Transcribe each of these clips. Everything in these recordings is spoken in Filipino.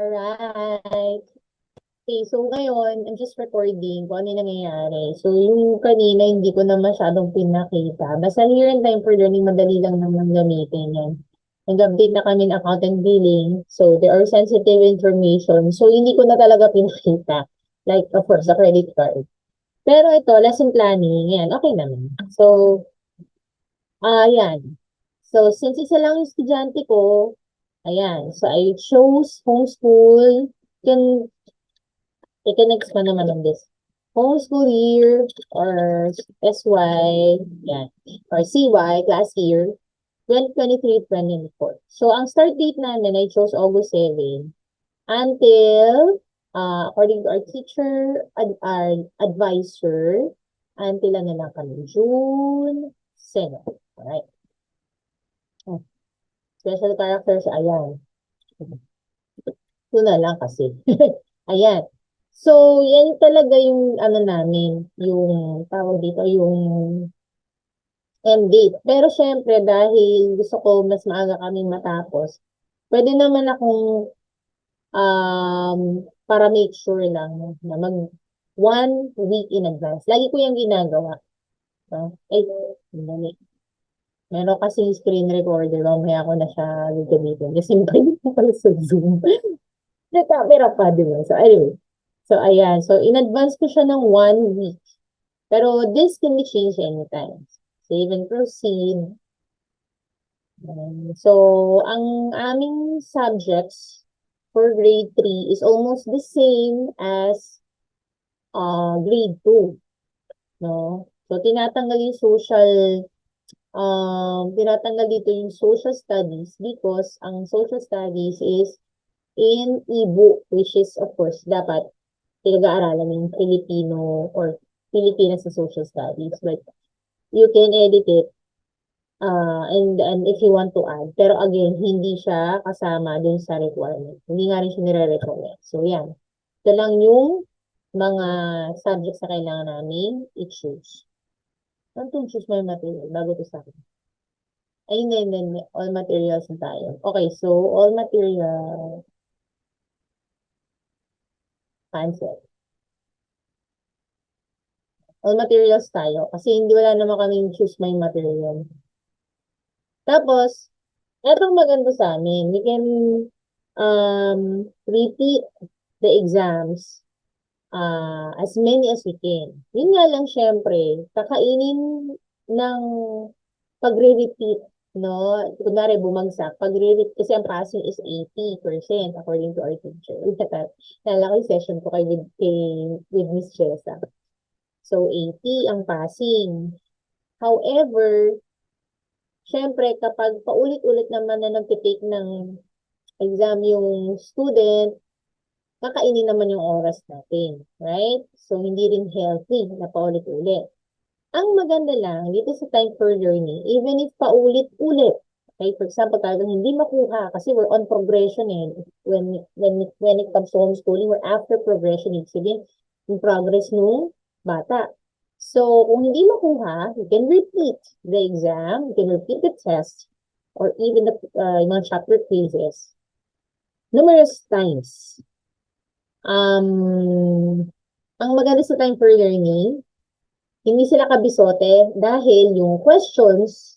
Alright. Okay, so ngayon, I'm just recording kung ano yung nangyayari. So, yung kanina, hindi ko na masyadong pinakita. Basta here and time for learning, madali lang naman gamitin yan. Nag-update na kami ng account and billing. So, there are sensitive information. So, hindi ko na talaga pinakita. Like, of course, the credit card. Pero ito, lesson planning, yan, okay naman. So, yan. So, since isa lang yung estudyante ko, ayan. So, I chose homeschool. Can I can expand naman on this. Homeschool year or SY, yan, or CY, class year, 2023-2024. So, ang start date namin, I chose August 7 until, according to our teacher, our advisor, until ano lang kami, June 7. Alright. Special characters, ayan. Ito na lang kasi. Ayan. So, yan talaga yung ano namin, yung tawag dito, yung end date. Pero syempre, dahil gusto ko mas maaga kaming matapos, pwede naman akong para make sure lang na mag 1 week in advance. Lagi ko yung ginagawa. No? Dali. Meron kasi screen recorder, mamaya ko na siya gagamitin. Kasi pwede ko pala sa Zoom. May camera pa, di ba? So, anyway. So, ayan. So, in advance ko siya ng 1 week. Pero this can be changed anytime. Save and proceed. So, ang aming subjects for grade 3 is almost the same as grade 2. No? So, tinatanggal dito yung social studies because ang social studies is in e-book, which is, of course, dapat pinag-aaralan ng Filipino or Pilipinas sa social studies. But you can edit it and if you want to add. Pero again, hindi siya kasama dun sa requirement. Hindi nga rin siya nire-recommend. So, yan. Ito lang yung mga subjects na kailangan namin i-choose. Ano itong choose my material? Bago to sa akin. Ay, hindi. All materials na tayo. Okay, so all material cancel. All materials tayo. Kasi hindi wala naman kaming choose my material. Tapos, etong maganda sa amin, we can repeat the exams as many as we can. Yun nga lang, syempre, kakainin ng pagre-repeat, no? Kunwari, bumagsak. Pagre-repeat, kasi ang passing is 80% according to our teacher. Nalala ko yung session ko with Miss Chesa. So, 80 ang passing. However, syempre, kapag paulit-ulit naman na nagtitake ng exam yung student, kakainin naman yung oras natin. Right? So, hindi rin healthy na paulit-ulit. Ang maganda lang, dito sa time for learning, even if paulit-ulit, okay, for example, talagang hindi makuha kasi we're on progression when it comes to homeschooling, we're after progression, ibig sabihin, yung progress nung bata. So, kung hindi makuha, you can repeat the exam, you can repeat the test, or even the mga chapter quizzes numerous times. Ang maganda sa time for learning, hindi sila kabisote dahil yung questions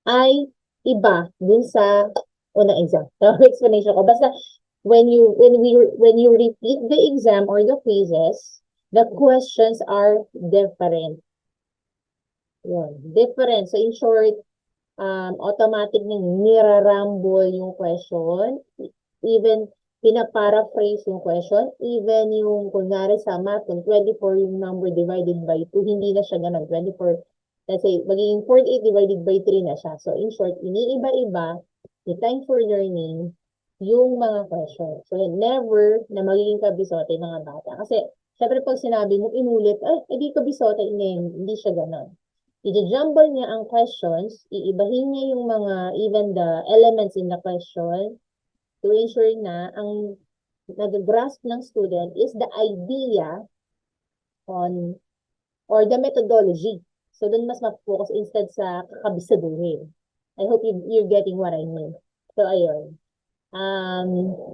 ay iba dun sa unang exam. Explanation ko. Basta when you repeat the exam or the quizzes, the questions are different. Yun, different. So in short, automatic nang niraramble yung question, even pinaparaphrase yung question, even yung, kunwari sa math, kung 24 yung number divided by 2, hindi na siya ganun. 24, let's say, magiging 48 divided by 3 na siya. So, in short, iniiba-iba, the time for learning, yung mga questions. So, never na magiging kabisote mga bata. Kasi, syempre pag sinabi mo inulit, hindi kabisote, hindi siya ganun. I-jumble niya ang questions, iibahin niya yung mga, even the elements in the question, to ensure na ang nag-grasp ng student is the idea on or the methodology. So, dun mas ma-focus instead sa kakabisaduhin. I hope you're getting what I mean. So, ayun.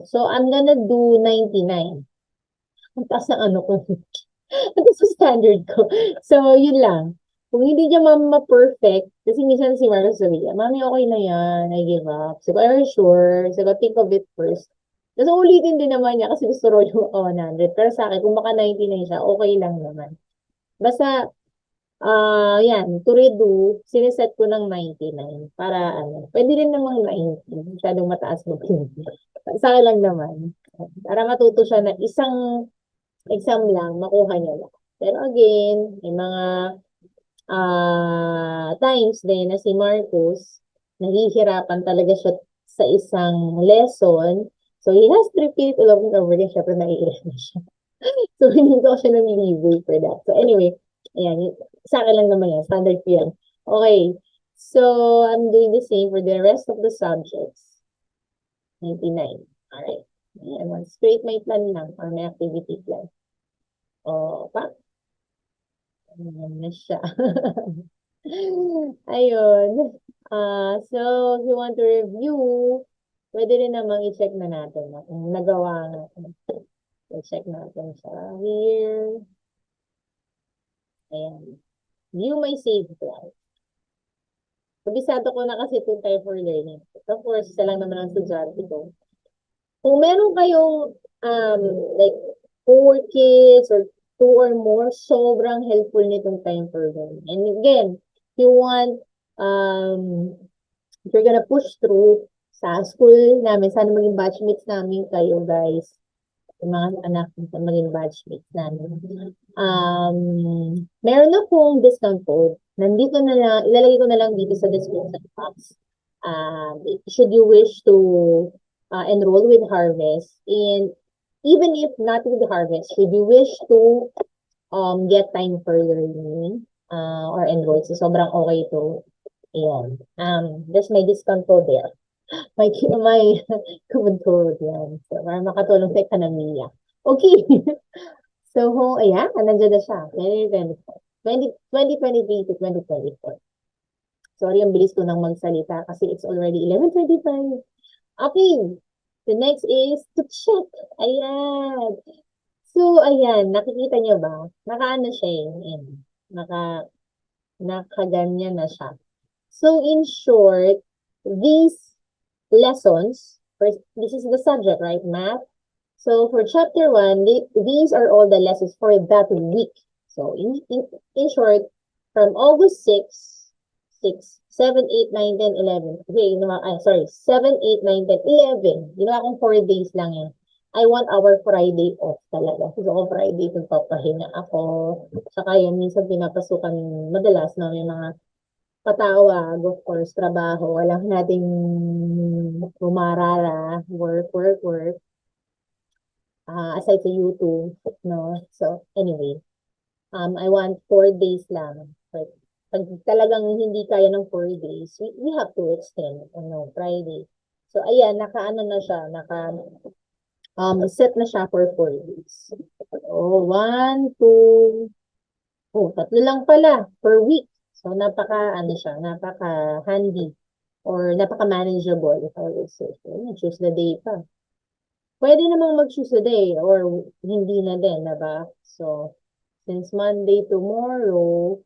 So I'm gonna do 99. Ang taas ng ano ko. Ang taas ng standard ko. So, yun lang. Kung hindi niya ma-perfect, kasi minsan si Marcos sabi niya, Mami, okay na yan, I give up. So, are you sure? So, think of it first. Tapos ulitin din naman niya kasi gusto raw yung 100. Pero sa akin, kung maka 99 siya, okay lang naman. Basta, yan, to redo, siniset ko ng 99 para ano, pwede rin namang 90, masyadong mataas mo yun. Sa akin lang naman. Para matuto siya na isang exam lang, makuha niya lang. Pero again, may mga times din na si Marcus, nahihirapan talaga siya sa isang lesson. So, he has to repeat it all over and over again. Siyempre, naiiyak na siya. So, hindi ko siya ng leeway for that. So, anyway, ayan, sa akin lang naman yan. Standard ko yan. Okay. So, I'm doing the same for the rest of the subjects. 99. Alright. Ayan, straight my plan lang or my activity plan. O, pa. Ayan na siya. Ayun. So, if you want to review, pwede rin namang i-check na natin kung nagawa natin. I-check natin siya here. Ayan. View my saved class. Kabisado ko na kasi itong time for learning. Of course, isa lang naman ang estudyante ko. Kung meron kayong like 4 kids or 2 or more, sobrang helpful nitong time for learning. And again, if you want, if you're gonna push through sa school namin, sana maging batchmates namin kayo guys. Yung mga anak sa maging batchmates namin. Meron akong discount code. Nandito na lang, ilalagay ko na lang dito sa description box. Should you wish to enroll with Harvest, and even if not with Harvest, should you wish to get time for learning or enroll, so sobrang okay to. Ayan. There's my discount code there. My common code yan. So, para makatulong sa ekonomiya. Okay. So, ayan, nandiyan na siya. 2023 to 2024. Sorry, ang bilis ko nang magsalita kasi it's already 11:25. Okay. The next is to check. Ayan. So, ayan, nakikita niyo ba? Nakaano siya eh. Nakaganyan na siya. So, in short, these lessons, this is the subject, right? Math. So, for chapter 1, these are all the lessons for that week. So, in short, from August 6, 7, 8, 9, 10, 11. Okay, 7, 8, 9, 10, 11. Ginawa kong 4 days lang yan. I want our Friday off talaga. Gusto ko Friday pagpapahinga ako. Saka yun, minsan pinapasukan madalas na may mga patawag, of course, trabaho. Walang nating umarara, work. Aside sa YouTube, no? So, anyway, I want 4 days lang. But, pag talagang hindi kaya ng 4 days, we have to extend, Friday. So, ayan, naka-ano na siya, set na siya for 4 days. So, 1, 2, tatlo lang pala per week. So, napaka handy or napaka-manageable, if I would say. So, choose the day pa. Pwede namang mag-choose the day or hindi na din, diba? So, since Monday tomorrow,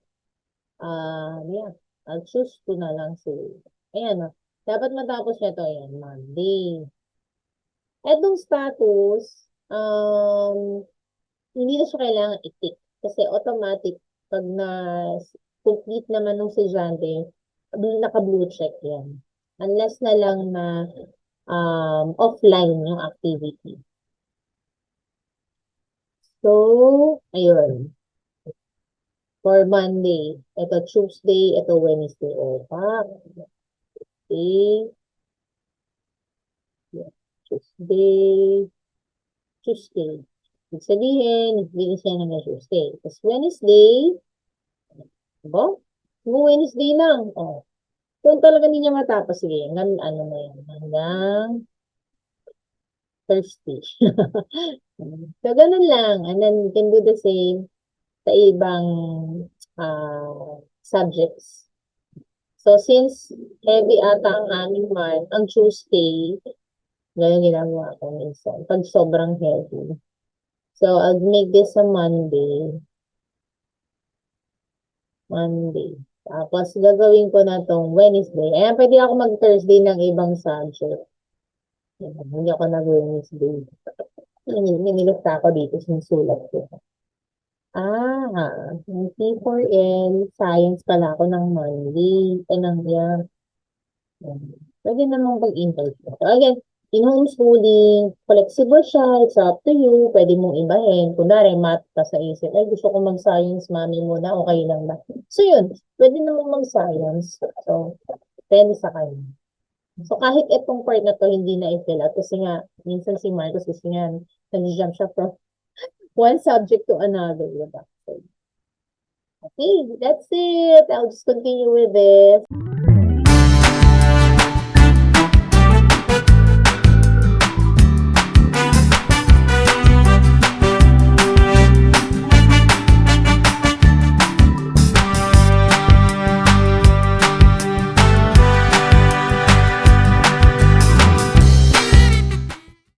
yeah, I'll choose ko na lang si, ayan, dapat matapos niya to, ayan, Monday. Etong status, hindi na siya kailangan i-tick kasi automatic pag na-complete naman ng estudyante, naka-blue check yan. Unless na lang na offline yung activity. So, ayun. For Monday, ito Tuesday, ito Wednesday. O, pa. Okay. Tuesday. Ibig sabihin, nagbigay siya ng Tuesday. Tapos Wednesday, diba? Yung Wednesday lang. O. Kung talaga hindi niya matapos, sige, hanggang ano na yan, hanggang Thursday. So, ganun lang. And then, you can do the same sa ibang subjects. So, since heavy ata ang aming month, ang Tuesday, Ganyan ginagawa ko minsan. Pag sobrang heavy. So, I'll make this a Monday. Monday. Tapos, gagawin ko na tong Wednesday. Ayan, pwede ako mag-Thursday ng ibang subject. Ayan, hindi ako nag-Wednesday. Nilista ako dito, sinusulat ko. Yung P4L, science pala ako ng Monday. Yan. Pwede namang pag-interview. So, again, in homeschooling, flexible siya, it's up to you, pwede mong ibahin. Kunwari, math ka sa isip, ay gusto ko mag-science, mami muna, okay lang ba? So yun, pwede namang mag-science. So, depende sa kanya. So, kahit itong part na to, hindi na i-fill out. Kasi nga, minsan si Marcos, kasi nga, nag-jump siya from one subject to another. Diba? So, okay, that's it. I'll just continue with this.